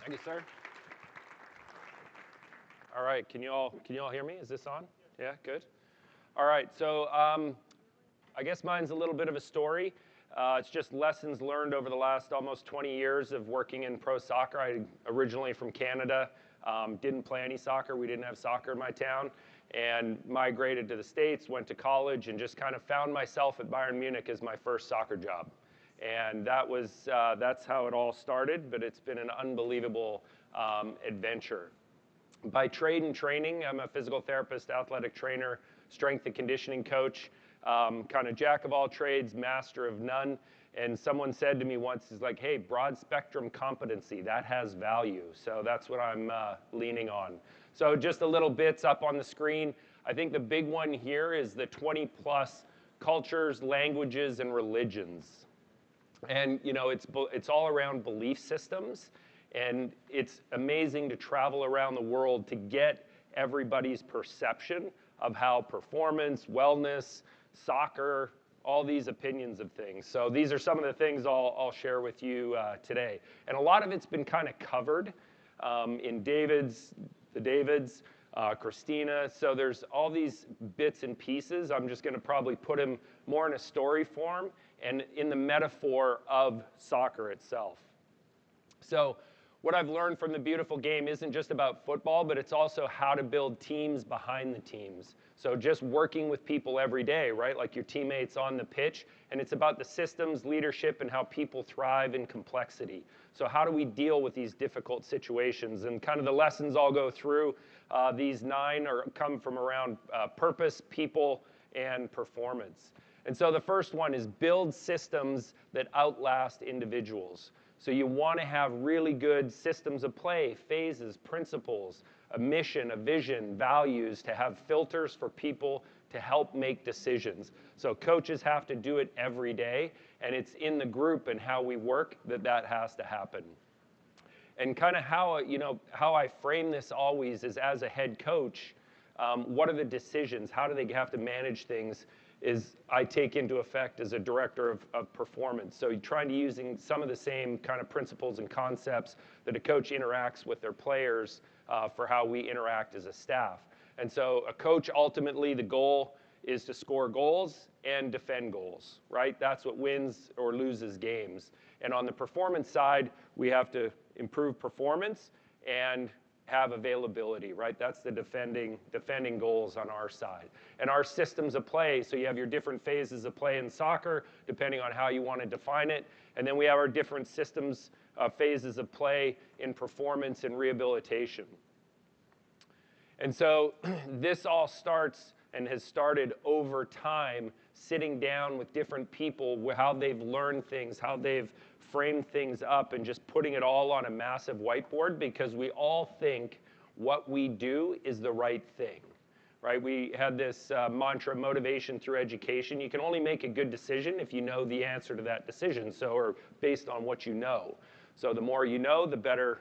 Thank you, sir. All right, can you all hear me? Is this on? Yeah, good. All right, so I guess mine's a little bit of a story. It's just lessons learned over the last almost 20 years of working in pro soccer. I'm originally from Canada, didn't play any soccer. We didn't have soccer in my town, and migrated to the States, went to college, and just kind of found myself at Bayern Munich as my first soccer job. And that's how it all started, but it's been an unbelievable adventure. By trade and training, I'm a physical therapist, athletic trainer, strength and conditioning coach, kind of jack of all trades, master of none. And someone said to me once, is like, hey, broad spectrum competency, that has value. So that's what I'm leaning on. So just a little bits up on the screen. I think the big one here is the 20 plus cultures, languages, and religions. And you know, it's all around belief systems. And it's amazing to travel around the world to get everybody's perception of how performance, wellness, soccer, all these opinions of things. So these are some of the things I'll share with you today. And a lot of it's been kind of covered in the Davids, Christina. So there's all these bits and pieces. I'm just going to probably put them more in a story form and in the metaphor of soccer itself. So what I've learned from the beautiful game isn't just about football, but it's also how to build teams behind the teams. So just working with people every day, right? Like your teammates on the pitch. And it's about the systems, leadership, and how people thrive in complexity. So how do we deal with these difficult situations? And kind of the lessons I'll go through, these 9 come from around purpose, people, and performance. And so the first one is build systems that outlast individuals. So you want to have really good systems of play, phases, principles, a mission, a vision, values, to have filters for people to help make decisions. So coaches have to do it every day, and it's in the group and how we work that has to happen. And kind of how I frame this always is, as a head coach, what are the decisions? How do they have to manage things? Is I take into effect as a director of performance. So you're trying to using some of the same kind of principles and concepts that a coach interacts with their players for how we interact as a staff. And so a coach, ultimately, the goal is to score goals and defend goals, right? That's what wins or loses games. And on the performance side, we have to improve performance and have availability, right? That's the defending goals on our side. And our systems of play, so you have your different phases of play in soccer, depending on how you want to define it. And then we have our different systems, phases of play in performance and rehabilitation. And so this all starts and has started over time, sitting down with different people, how they've learned things, how they've framed things up, and just putting it all on a massive whiteboard, because we all think what we do is the right thing, right? We had this mantra, motivation through education. You can only make a good decision if you know the answer to that decision, or based on what you know. So the more you know, the better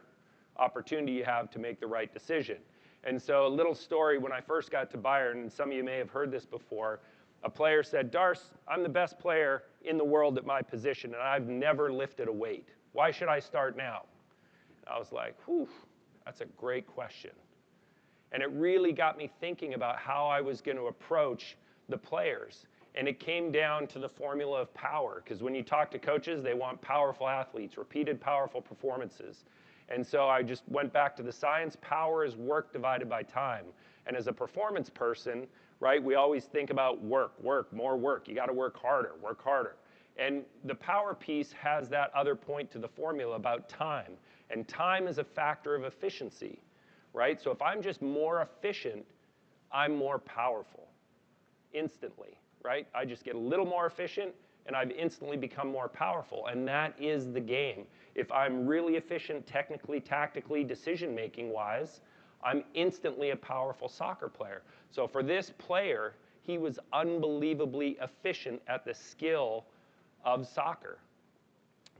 opportunity you have to make the right decision. And so a little story, when I first got to Bayern, and some of you may have heard this before, a player said, Darce, I'm the best player in the world at my position, and I've never lifted a weight. Why should I start now? And I was like, whew, that's a great question. And it really got me thinking about how I was going to approach the players. And it came down to the formula of power, because when you talk to coaches, they want powerful athletes, repeated powerful performances. And so I just went back to the science. Power is work divided by time. And as a performance person, right, we always think about work, more work. You got to work harder. And the power piece has that other point to the formula about time. And time is a factor of efficiency, right? So if I'm just more efficient, I'm more powerful instantly, right? I just get a little more efficient, and I've instantly become more powerful. And that is the game. If I'm really efficient technically, tactically, decision-making wise, I'm instantly a powerful soccer player. So for this player, he was unbelievably efficient at the skill of soccer.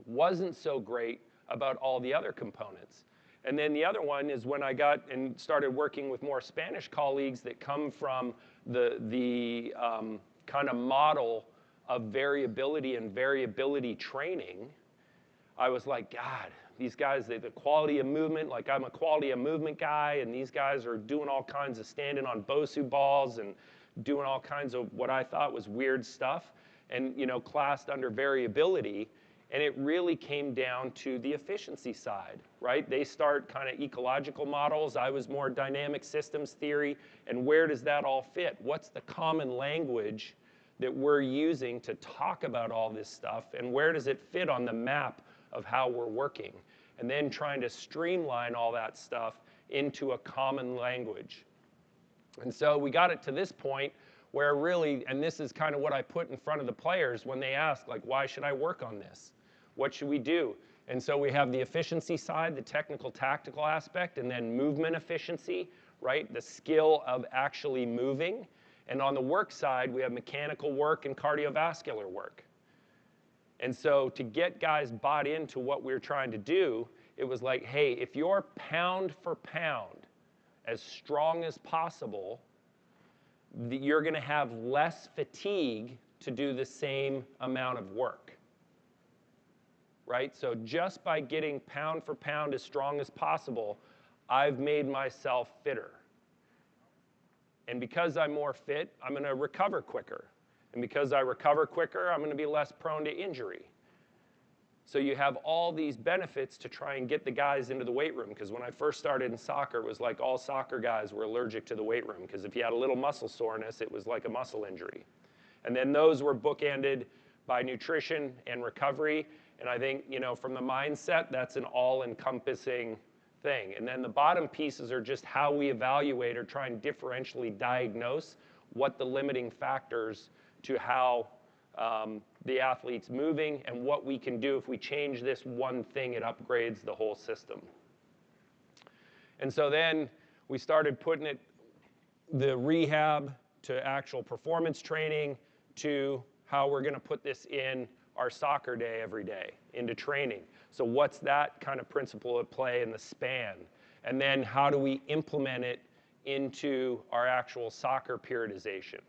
Wasn't so great about all the other components. And then the other one is when I got and started working with more Spanish colleagues that come from the kind of model of variability and variability training, I was like, God, these guys, the quality of movement, like I'm a quality of movement guy, and these guys are doing all kinds of standing on Bosu balls and doing all kinds of what I thought was weird stuff, and classed under variability. And it really came down to the efficiency side, right? They start kind of ecological models. I was more dynamic systems theory. And where does that all fit? What's the common language that we're using to talk about all this stuff? And where does it fit on the map of how we're working? And then trying to streamline all that stuff into a common language. And so we got it to this point where really, and this is kind of what I put in front of the players when they ask, like, why should I work on this? What should we do? And so we have the efficiency side, the technical, tactical aspect, and then movement efficiency, right? The skill of actually moving. And on the work side, we have mechanical work and cardiovascular work. And so to get guys bought into what we're trying to do, it was like, hey, if you're pound for pound as strong as possible, you're going to have less fatigue to do the same amount of work. Right? So just by getting pound for pound as strong as possible, I've made myself fitter. And because I'm more fit, I'm going to recover quicker. And because I recover quicker, I'm going to be less prone to injury. So you have all these benefits to try and get the guys into the weight room. Because when I first started in soccer, it was like all soccer guys were allergic to the weight room. Because if you had a little muscle soreness, it was like a muscle injury. And then those were bookended by nutrition and recovery. And I think, from the mindset, that's an all-encompassing thing. And then the bottom pieces are just how we evaluate or try and differentially diagnose what the limiting factors to how the athlete's moving and what we can do if we change this one thing, it upgrades the whole system. And so then we started putting the rehab to actual performance training to how we're going to put this in our soccer day every day into training. So what's that kind of principle at play in the span? And then how do we implement it into our actual soccer periodization,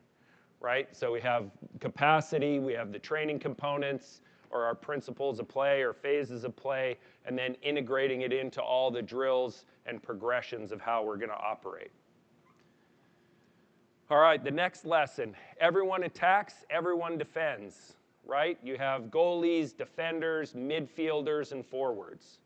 right? So we have capacity, we have the training components, or our principles of play or phases of play, and then integrating it into all the drills and progressions of how we're going to operate. All right, the next lesson. Everyone attacks, everyone defends. Right? You have goalies, defenders, midfielders, and forwards.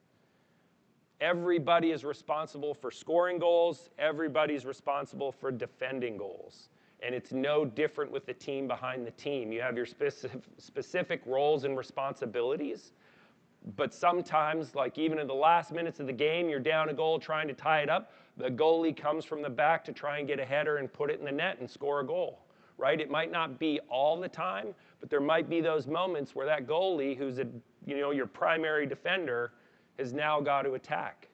Everybody is responsible for scoring goals. Everybody's responsible for defending goals. And it's no different with the team behind the team. You have your specific roles and responsibilities. But sometimes, like even in the last minutes of the game, you're down a goal trying to tie it up. The goalie comes from the back to try and get a header and put it in the net and score a goal. Right? It might not be all the time, but there might be those moments where that goalie, who's your primary defender, has now got to attack.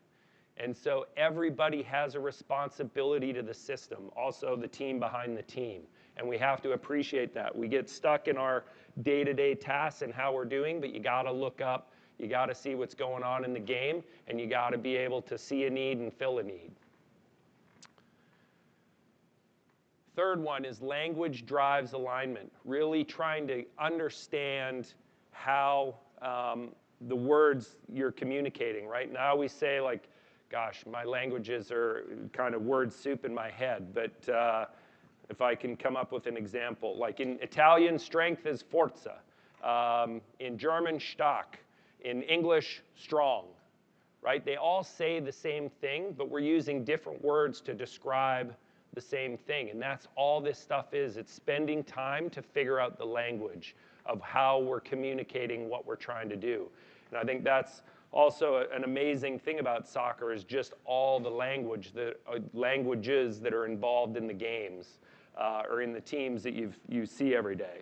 And so everybody has a responsibility to the system, also the team behind the team. And we have to appreciate that. We get stuck in our day-to-day tasks and how we're doing, but you got to look up, you got to see what's going on in the game, and you got to be able to see a need and fill a need. Third one is language drives alignment, really trying to understand how the words you're communicating, right? Now we say like, gosh, my languages are kind of word soup in my head, but if I can come up with an example, like in Italian, strength is forza, in German, stark, in English, strong, right? They all say the same thing, but we're using different words to describe the same thing, and that's all this stuff is. It's spending time to figure out the language of how we're communicating what we're trying to do. And I think that's also an amazing thing about soccer is just all the languages that are involved in the games or in the teams that you see every day.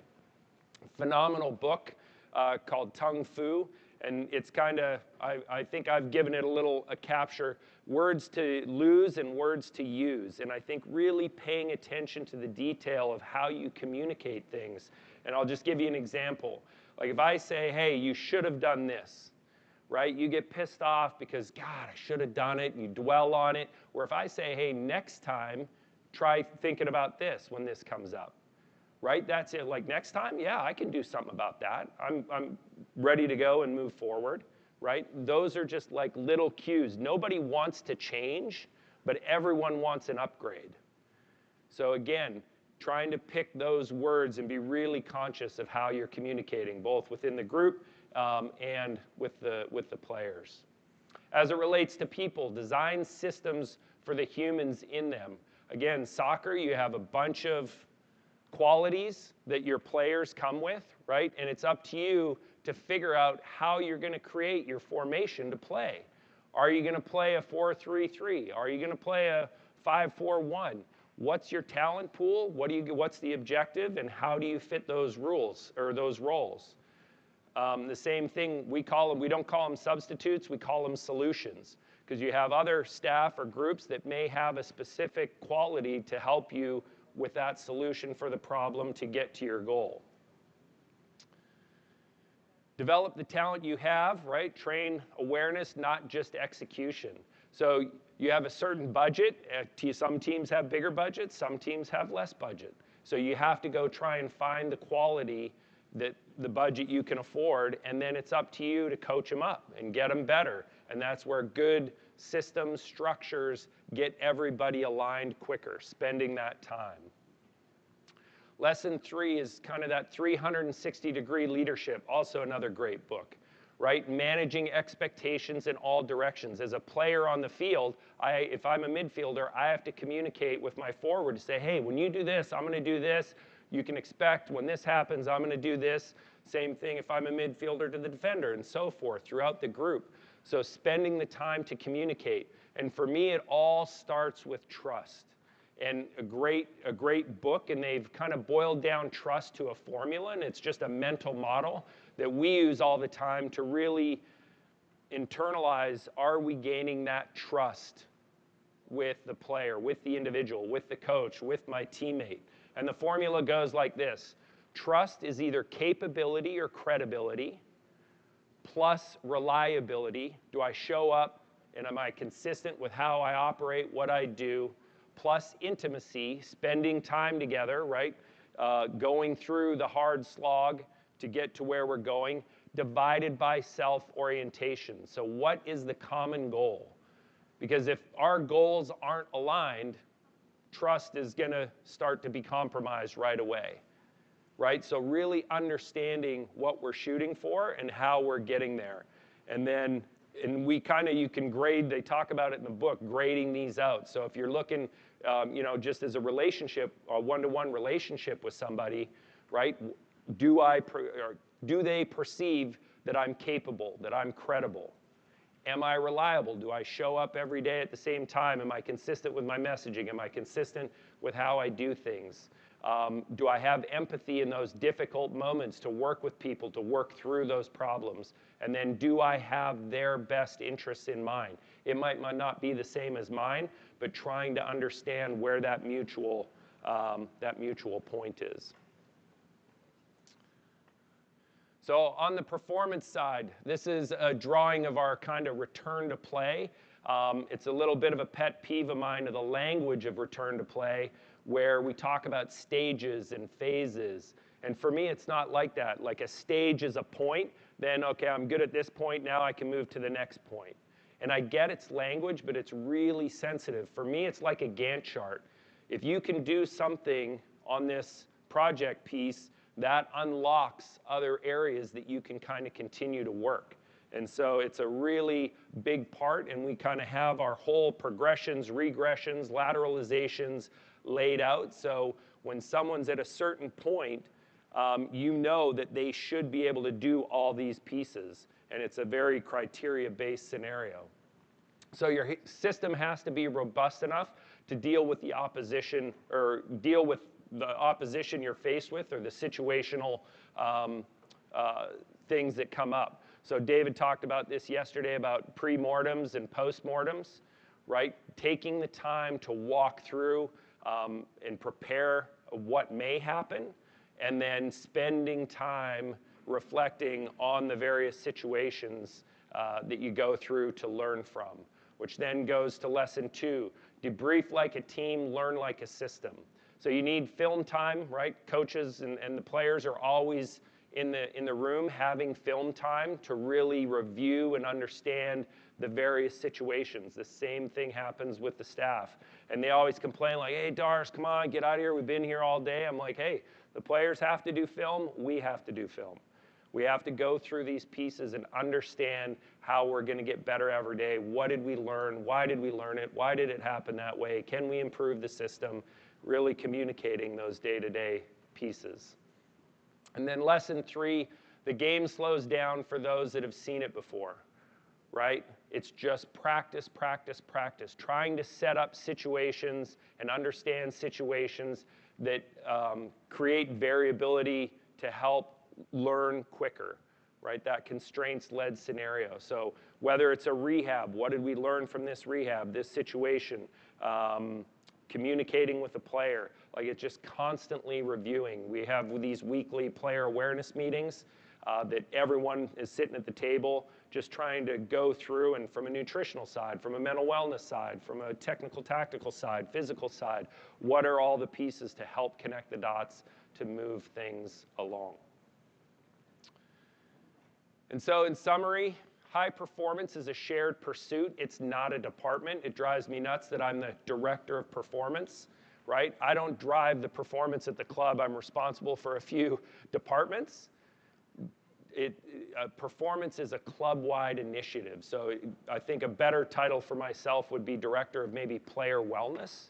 Phenomenal book called Tung Fu, and it's kind of, I think I've given it a capture, words to lose and words to use. And I think really paying attention to the detail of how you communicate things. And I'll just give you an example. Like if I say, hey, you should have done this, right? You get pissed off because, God, I should have done it, and you dwell on it. Or if I say, hey, next time, try thinking about this when this comes up, right? That's it. Like next time, yeah, I can do something about that. I'm ready to go and move forward, right? Those are just like little cues. Nobody wants to change, but everyone wants an upgrade. So again, trying to pick those words and be really conscious of how you're communicating, both within the group and with the players. As it relates to people, design systems for the humans in them. Again, soccer, you have a bunch of qualities that your players come with, right? And it's up to you to figure out how you're going to create your formation to play. Are you going to play a 4-3-3? Are you going to play a 5-4-1? What's your talent pool? What's the objective, and how do you fit those rules or those roles? The same thing, we don't call them substitutes, we call them solutions, because you have other staff or groups that may have a specific quality to help you with that solution for the problem to get to your goal. Develop the talent you have, right? Train awareness, not just execution. So you have a certain budget. Some teams have bigger budgets, some teams have less budget. So you have to go try and find the quality that the budget you can afford, and then it's up to you to coach them up and get them better. And that's where good systems, structures get everybody aligned quicker, spending that time. Lesson 3 is kind of that 360-degree leadership, also another great book, right? Managing expectations in all directions. As a player on the field, if I'm a midfielder, I have to communicate with my forward to say, hey, when you do this, I'm going to do this. You can expect when this happens, I'm going to do this. Same thing if I'm a midfielder to the defender, and so forth throughout the group. So spending the time to communicate. And for me, it all starts with trust. And a great book, and they've kind of boiled down trust to a formula, and it's just a mental model that we use all the time to really internalize, are we gaining that trust with the player, with the individual, with the coach, with my teammate? And the formula goes like this. Trust is either capability or credibility, plus reliability. Do I show up, and am I consistent with how I operate, what I do? Plus intimacy, spending time together, right? Going through the hard slog to get to where we're going, divided by self-orientation. So what is the common goal? Because if our goals aren't aligned, trust is going to start to be compromised right away, right? So really understanding what we're shooting for and how we're getting there. And then, you can grade, they talk about it in the book, grading these out. So if you're looking, just as a relationship, a one-to-one relationship with somebody, right? Do they perceive that I'm capable, that I'm credible? Am I reliable? Do I show up every day at the same time? Am I consistent with my messaging? Am I consistent with how I do things? Do I have empathy in those difficult moments to work with people, to work through those problems? And then do I have their best interests in mind? It might not be the same as mine, but trying to understand where that mutual point is. So on the performance side, this is a drawing of our kind of return to play. It's a little bit of a pet peeve of mine of the language of return to play, where we talk about stages and phases. And for me, it's not like that. Like a stage is a point, then, okay, I'm good at this point, now I can move to the next point. And I get its language, but it's really sensitive. For me, it's like a Gantt chart. If you can do something on this project piece, that unlocks other areas that you can kind of continue to work. And so it's a really big part, and we kind of have our whole progressions, regressions, lateralizations laid out. So when someone's at a certain point, you know that they should be able to do all these pieces. And it's a very criteria-based scenario. So your system has to be robust enough to deal with the opposition, or deal with the opposition you're faced with, or the situational things that come up. So David talked about this yesterday about pre-mortems and post-mortems, right? Taking the time to walk through and prepare what may happen, and then spending time reflecting on the various situations that you go through to learn from, which then goes to lesson 2, debrief like a team, learn like a system. So you need film time, right? Coaches and the players are always, in the room having film time to really review and understand the various situations. The same thing happens with the staff. And they always complain like, hey, Darce, come on, get out of here. We've been here all day. I'm like, hey, the players have to do film. We have to do film. We have to go through these pieces and understand how we're going to get better every day. What did we learn? Why did we learn it? Why did it happen that way? Can we improve the system? Really communicating those day-to-day pieces. And then lesson 3, the game slows down for those that have seen it before, right? It's just practice, practice, practice. Trying to set up situations and understand situations that create variability to help learn quicker, right? That constraints-led scenario. So whether it's a rehab, what did we learn from this rehab, this situation, communicating with the player, like it's just constantly reviewing. We have these weekly player awareness meetings that everyone is sitting at the table just trying to go through, and from a nutritional side, from a mental wellness side, from a technical tactical side, physical side, what are all the pieces to help connect the dots to move things along. And so in summary, high performance is a shared pursuit. It's not a department. It drives me nuts that I'm the director of performance, right? I don't drive the performance at the club. I'm responsible for a few departments. Performance is a club-wide initiative. So I think a better title for myself would be director of maybe player wellness,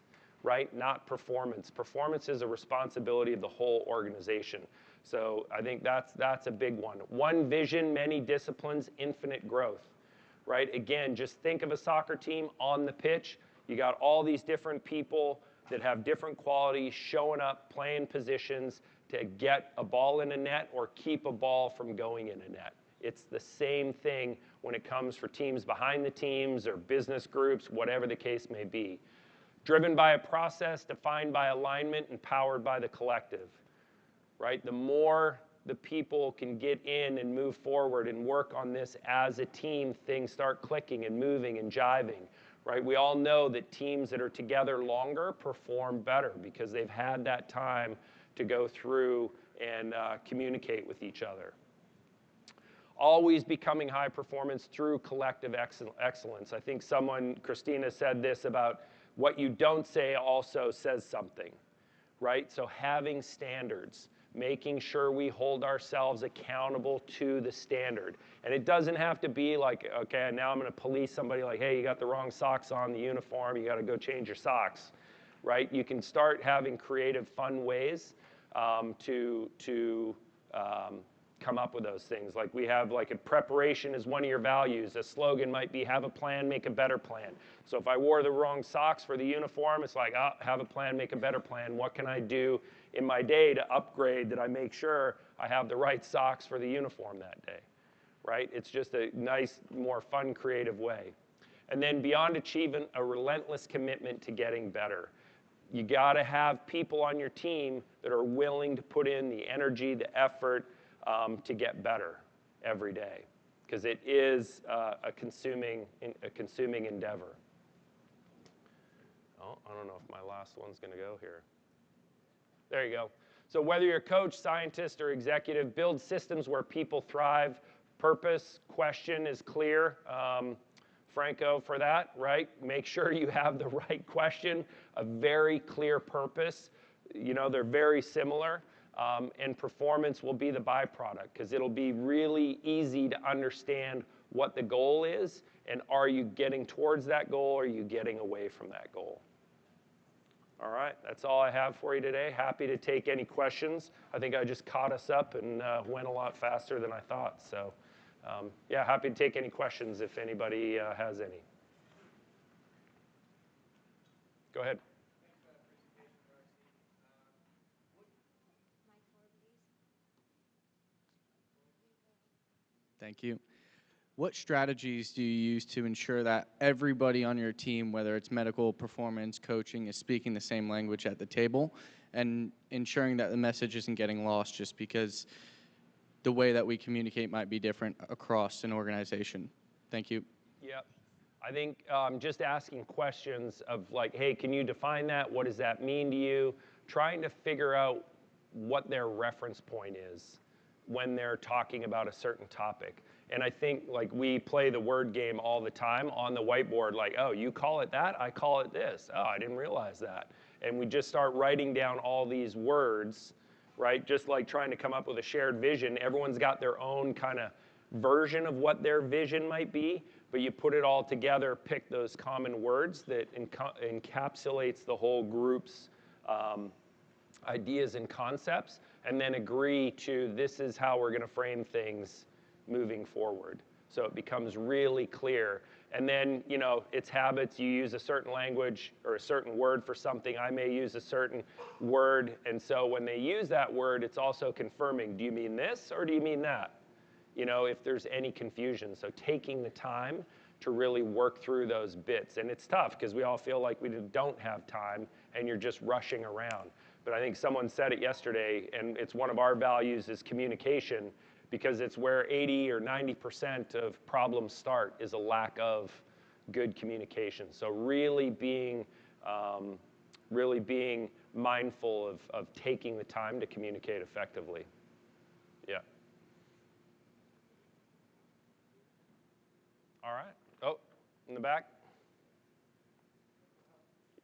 right? Not performance. Performance is a responsibility of the whole organization. So I think that's a big one. One vision, many disciplines, infinite growth, right? Again, just think of a soccer team on the pitch. You got all these different people that have different qualities showing up, playing positions to get a ball in a net or keep a ball from going in a net. It's the same thing when it comes for teams behind the teams or business groups, whatever the case may be. Driven by a process, defined by alignment, and powered by the collective. Right? The more the people can get in and move forward and work on this as a team, things start clicking and moving and jiving, right? We all know that teams that are together longer perform better because they've had that time to go through and communicate with each other. Always becoming high performance through collective excellence. I think Christina said this about what you don't say also says something, right? So having standards. Making sure we hold ourselves accountable to the standard. And it doesn't have to be like, okay, now I'm going to police somebody like, hey, you got the wrong socks on the uniform, you got to go change your socks, right? You can start having creative, fun ways to come up with those things. Like we have like a preparation is one of your values. A slogan might be have a plan, make a better plan. So if I wore the wrong socks for the uniform, it's like, have a plan, make a better plan. What can I do in my day to upgrade that I make sure I have the right socks for the uniform that day, right? It's just a nice, more fun, creative way. And then beyond achievement, a relentless commitment to getting better. You gotta have people on your team that are willing to put in the energy, the effort to get better every day, because it is a consuming endeavor. Oh, I don't know if my last one's gonna go here. There you go. So whether you're a coach, scientist, or executive, build systems where people thrive. Purpose, question is clear. Franco for that, right? Make sure you have the right question, a very clear purpose. You know, they're very similar. And performance will be the byproduct because it'll be really easy to understand what the goal is and are you getting towards that goal or are you getting away from that goal. All right, that's all I have for you today. Happy to take any questions. I think I just caught us up and went a lot faster than I thought. So yeah, happy to take any questions if anybody has any. Go ahead. Thank you. What strategies do you use to ensure that everybody on your team, whether it's medical, performance, coaching, is speaking the same language at the table and ensuring that the message isn't getting lost just because the way that we communicate might be different across an organization? Thank you. Yep. I think just asking questions of like, hey, can you define that? What does that mean to you? Trying to figure out what their reference point is. when they're talking about a certain topic. And I think like we play the word game all the time on the whiteboard, like, oh, you call it that, I call it this. Oh, I didn't realize that. And we just start writing down all these words, right? Just like trying to come up with a shared vision. Everyone's got their own kind of version of what their vision might be, but you put it all together, pick those common words that encapsulates the whole group's ideas and concepts, and then agree to this is how we're going to frame things moving forward. So it becomes really clear. And then, you know, it's habits. You use a certain language or a certain word for something. I may use a certain word. And so when they use that word, it's also confirming, do you mean this or do you mean that? You know, if there's any confusion. So taking the time to really work through those bits. And it's tough because we all feel like we don't have time and you're just rushing around. But I think someone said it yesterday, and it's one of our values is communication, because it's where 80 or 90% of problems start is a lack of good communication. So really being mindful of taking the time to communicate effectively. Yeah. All right. Oh, in the back?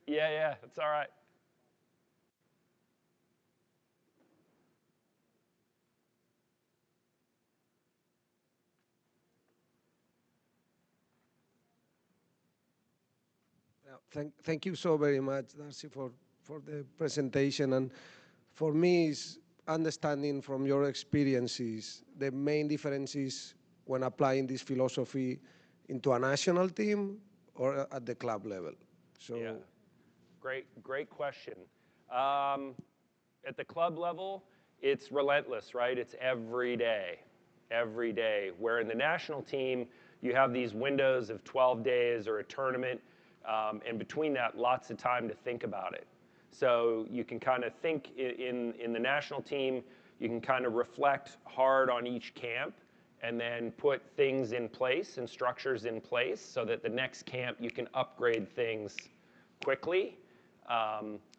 Yeah, that's all right. Yeah, thank you so very much, Darcy, for the presentation. And for me, is understanding from your experiences the main differences when applying this philosophy into a national team or at the club level. So, yeah, great question. At the club level, it's relentless, right? It's every day. Where in the national team, you have these windows of 12 days or a tournament, and between that, lots of time to think about it. So you can kind of think in the national team, you can kind of reflect hard on each camp and then put things in place and structures in place so that the next camp you can upgrade things quickly.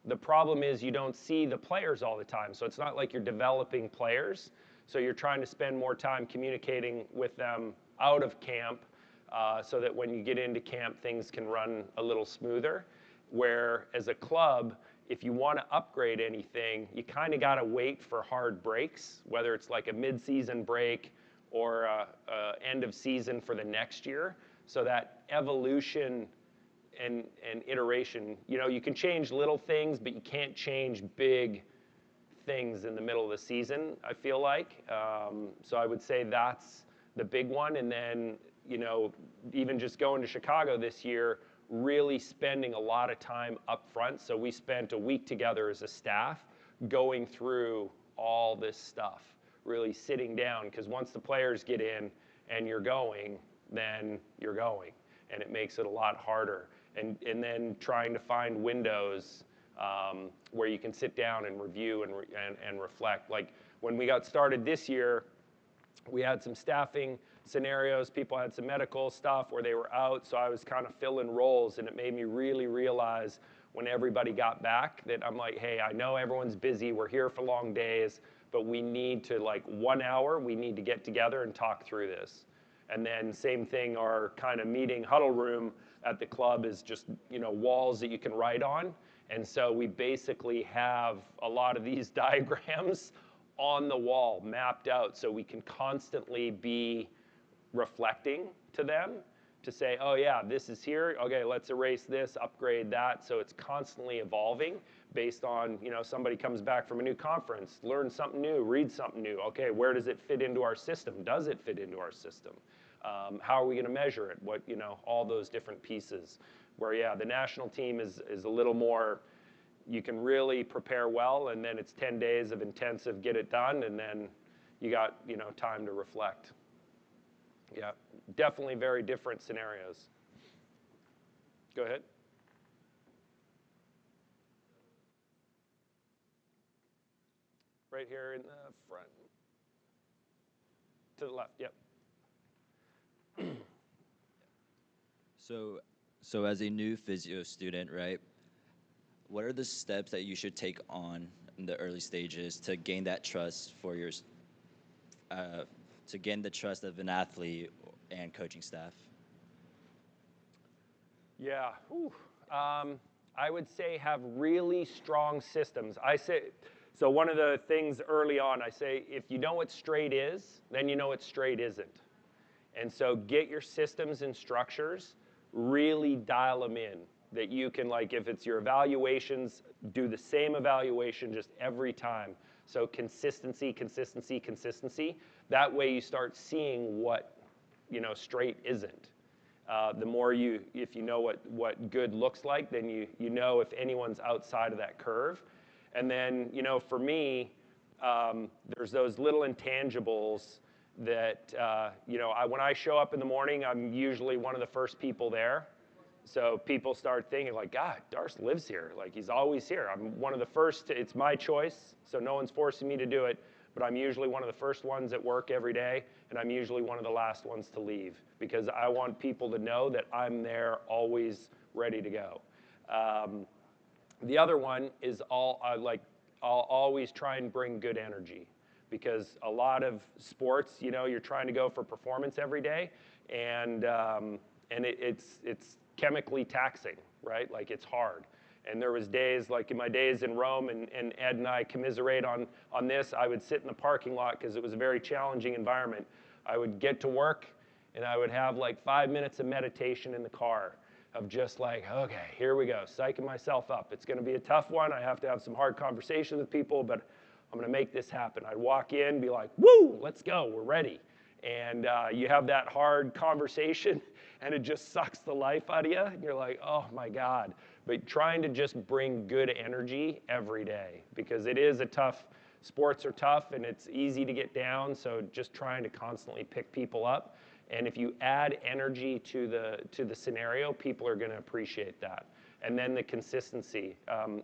The problem is you don't see the players all the time. So it's not like you're developing players. So you're trying to spend more time communicating with them out of camp so that when you get into camp, things can run a little smoother. Where as a club, if you want to upgrade anything, you kind of got to wait for hard breaks, whether it's like a mid-season break or end of season for the next year. So that evolution and iteration, you know, you can change little things, but you can't change big things in the middle of the season, I feel like. So I would say that's the big one. And then, you know, even just going to Chicago this year, really spending a lot of time up front. So we spent a week together as a staff going through all this stuff, really sitting down, because once the players get in and you're going, then you're going. And it makes it a lot harder. And then trying to find windows where you can sit down and review and reflect. Like when we got started this year, we had some staffing scenarios. People had some medical stuff where they were out, so I was kind of filling roles, and it made me really realize when everybody got back that I'm like, hey, I know everyone's busy. We're here for long days, but we need to, like 1 hour, we need to get together and talk through this. And then same thing, our kind of meeting huddle room at the club is just, you know, walls that you can write on. And so we basically have a lot of these diagrams on the wall mapped out so we can constantly be reflecting to them to say, oh yeah, this is here. Okay, let's erase this, upgrade that. So it's constantly evolving based on, you know, somebody comes back from a new conference, learn something new, read something new. Okay, where does it fit into our system? Does it fit into our system? How are we going to measure it? What, you know, all those different pieces. Where yeah, the national team is a little more, you can really prepare well, and then it's 10 days of intensive get it done, and then you got, you know, time to reflect. Yeah, definitely very different scenarios. Go ahead. Right here in the front. To the left, yep. So as a new physio student, right, what are the steps that you should take on in the early stages to gain that trust to gain the trust of an athlete and coaching staff? Yeah, I would say have really strong systems. So one of the things early on, I say, if you know what straight is, then you know what straight isn't. And so get your systems and structures, really dial them in, that you can, like, if it's your evaluations, do the same evaluation just every time. So consistency, consistency, consistency. That way you start seeing what, straight isn't. The more if you know what good looks like, then you know if anyone's outside of that curve. And then, for me, there's those little intangibles that, when I show up in the morning, I'm usually one of the first people there. So people start thinking like, God, Darcy lives here. Like, he's always here. I'm one of the first. It's my choice, so no one's forcing me to do it. But I'm usually one of the first ones at work every day, and I'm usually one of the last ones to leave because I want people to know that I'm there always ready to go. The other one is I'll always try and bring good energy because a lot of sports, you're trying to go for performance every day, and it's chemically taxing, right? Like, it's hard. And there was days, like in my days in Rome, and Ed and I commiserate on this, I would sit in the parking lot because it was a very challenging environment. I would get to work, and I would have like 5 minutes of meditation in the car of just like, okay, here we go, psyching myself up. It's going to be a tough one. I have to have some hard conversations with people, but I'm going to make this happen. I'd walk in, be like, woo, let's go, we're ready. And you have that hard conversation, and it just sucks the life out of you. And you're like, oh my God. But trying to just bring good energy every day, because it is a tough, sports are tough, and it's easy to get down, so just trying to constantly pick people up. And if you add energy to the scenario, people are going to appreciate that. And then the consistency.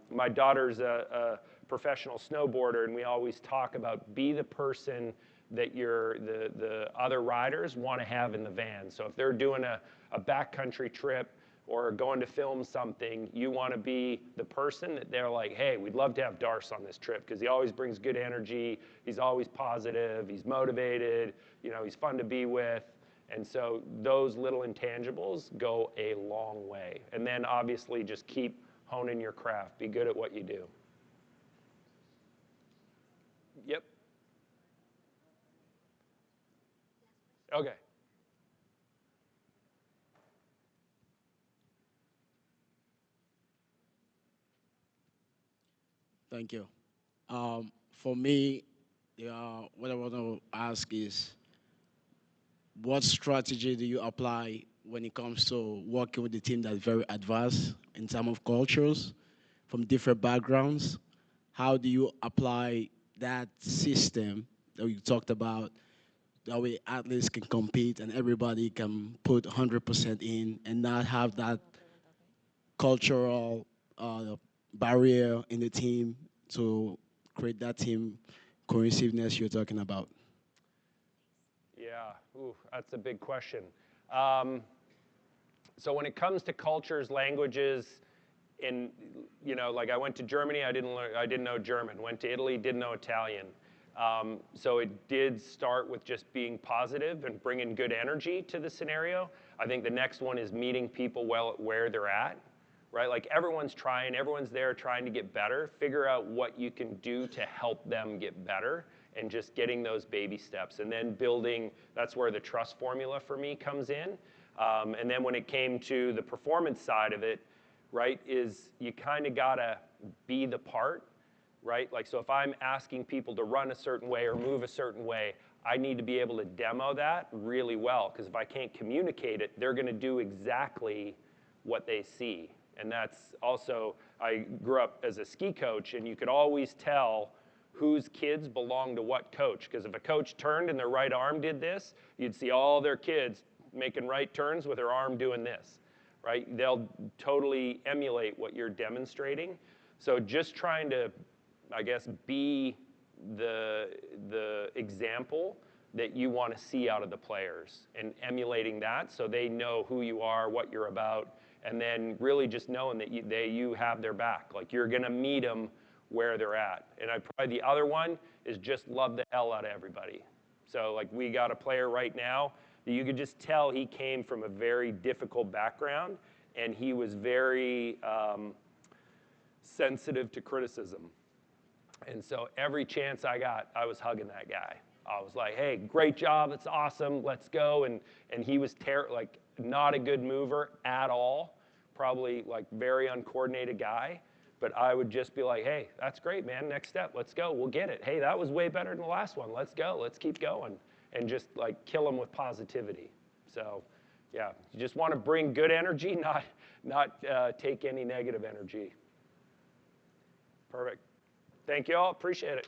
My daughter's a professional snowboarder, and we always talk about be the person that the other riders want to have in the van. So if they're doing a backcountry trip or going to film something, you want to be the person that they're like, hey, we'd love to have Darce on this trip because he always brings good energy, he's always positive, he's motivated, he's fun to be with. And so those little intangibles go a long way. And then obviously just keep honing your craft, be good at what you do. Yep. Okay. Thank you. For me, what I want to ask is, what strategy do you apply when it comes to working with a team that's very advanced in terms of cultures from different backgrounds? How do you apply that system that we talked about? That way athletes can compete and everybody can put 100% in and not have that cultural barrier in the team to create that team cohesiveness you're talking about? Yeah, that's a big question. So when it comes to cultures, languages, like I went to Germany, I didn't know German. Went to Italy, didn't know Italian. So it did start with just being positive and bringing good energy to the scenario. I think the next one is meeting people where they're at, right? Like everyone's there trying to get better. Figure out what you can do to help them get better and just getting those baby steps. And then building, that's where the trust formula for me comes in. And then when it came to the performance side of it, right, is you kind of gotta be the part, right? Like, so if I'm asking people to run a certain way or move a certain way, I need to be able to demo that really well, because if I can't communicate it, they're gonna do exactly what they see. And that's also, I grew up as a ski coach, and you could always tell whose kids belong to what coach, because if a coach turned and their right arm did this, you'd see all their kids making right turns with their arm doing this, right? They'll totally emulate what you're demonstrating. So just trying to, I guess, be the example that you want to see out of the players and emulating that so they know who you are, what you're about, and then really just knowing that you have their back. Like, you're going to meet them where they're at. And probably the other one is just love the hell out of everybody. So like we got a player right now that you could just tell he came from a very difficult background, and he was very sensitive to criticism. And so every chance I got, I was hugging that guy. I was like, hey, great job, that's awesome, let's go. And he was like not a good mover at all, probably like very uncoordinated guy. But I would just be like, hey, that's great, man, next step, let's go, we'll get it. Hey, that was way better than the last one, let's go, let's keep going. And just like kill him with positivity. So yeah, you just want to bring good energy, not take any negative energy. Perfect. Thank you all, appreciate it.